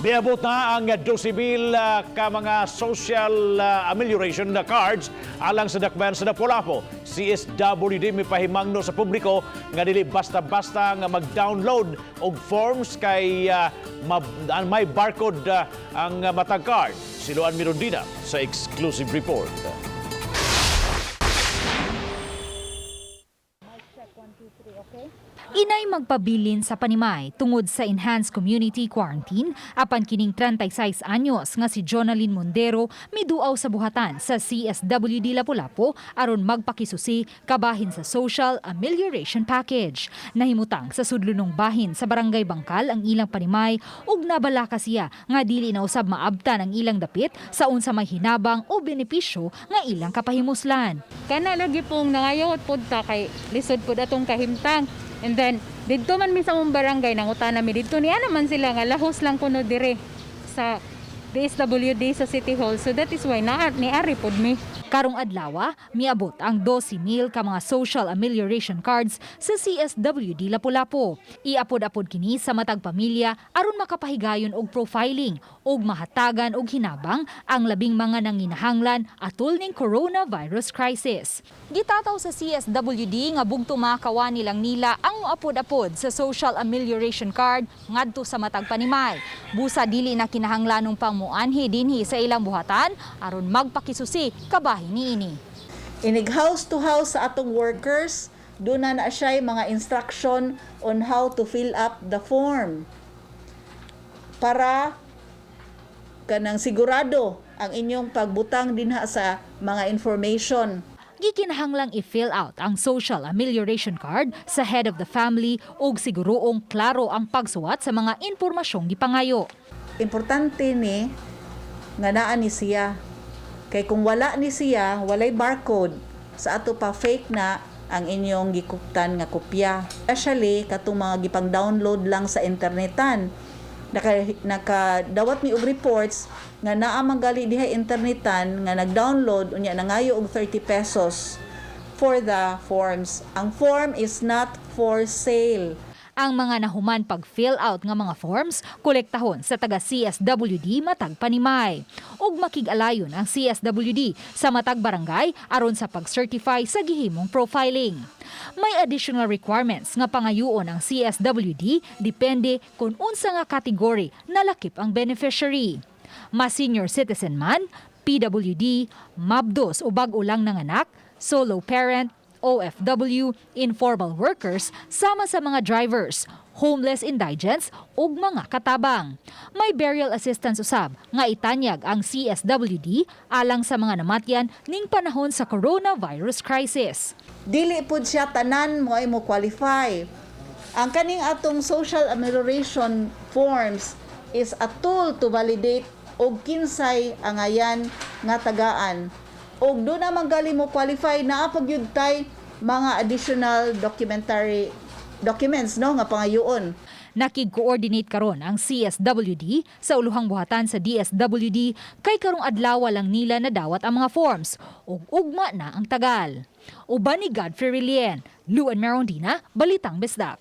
Niabot na ang 12,000 ka mga social amelioration cards alang sa dakbayan sa Lapu-Lapu. CSWD may pahimangno sa publiko nga dili basta-basta nga mag-download og forms kay may barcode ang matag card. Si Luan Mirondina sa exclusive report. Inay magpabilin sa panimay tungod sa enhanced community quarantine apan kining 36 anyos nga si Jonalyn Mondero miduaw sa buhatan sa CSWD Lapu-Lapu aron magpakisusi kabahin sa social amelioration package. Nahimutang sa sudlunong bahin sa Barangay Bangkal ang ilang panimay ug nabalaka siya nga dili na usab maabtan ang ilang dapit sa unsa may hinabang o benepisyo nga ilang kapahimuslan. Kana lagi pong nangayawat pod ta kay lisod pod atong kahimtang. And then, dito man mi sa mong barangay, nangutana mi dito niya naman sila nga lahos lang kuno dire sa DSWD sa City Hall. So that is why niari pod mi. Karong adlaw, miabot ang 12,000 ka mga social amelioration cards sa CSWD Lapu-Lapu. Iapod-apod kini sa matag pamilya aron makapahigayon og profiling ug mahatagan og hinabang ang labing mga nanginahanglan atol ning coronavirus crisis. Gitataw sa CSWD nga bugto makawa nilang nila ang moapod-apod sa social amelioration card ngadto sa matag panimay. Busa dili na kinahanglanong pangmuanhi dinhi sa ilang buhatan aron magpakisusi kabahin niini. Inig house to house sa atong workers, doon na siya mga instruction on how to fill up the form para kanang sigurado ang inyong pagbutang dinha sa mga information. Gikinahanglang i-fill out ang social amelioration card sa head of the family ug siguroong klaro ang pagsuwat sa mga impormasyong gipangayo. Importante ni nga naa ni siya. Kay kung wala ni siya, walay barcode, sa ato pa fake na ang inyong gikuptan nga kopya. Actually, katong mga gipang-download lang sa internetan. Nakadawat mi og reports nga naa magali diha internetan nga nag-download unya nangayo og 30 pesos for the forms. Ang form is not for sale. Ang mga nahuman pag-fill out nga mga forms, kolektahon sa taga CSWD matag panimay. Ug makig-alayon ang CSWD sa matag barangay aron sa pag-certify sa gihimong profiling. May additional requirements nga pangayoon ang CSWD depende kung unsa nga kategory nalakip ang beneficiary. Mas senior citizen man, PWD, mabdos o bag-o lang nanganak, solo parent, OFW, informal workers, sama sa mga drivers, homeless indigents ug mga katabang. May burial assistance usab nga itanyag ang CSWD alang sa mga namatyan ning panahon sa coronavirus crisis. Dili pud siya tanan mo ay mo qualify. Ang kaning atong social amelioration forms is a tool to validate og kinsay ang ayan nga tagaan. Og doon na magali mo qualify na pagyud tay mga additional documents no nga pangayoon. Nakig-coordinate karon ang CSWD sa uluhang buhatan sa DSWD kay karong adlaw lang nila nadawat ang mga forms ug ugma na ang tagal. Uban ni Godfrey Rilien, Luan Mirondina, Balitang Bisdak.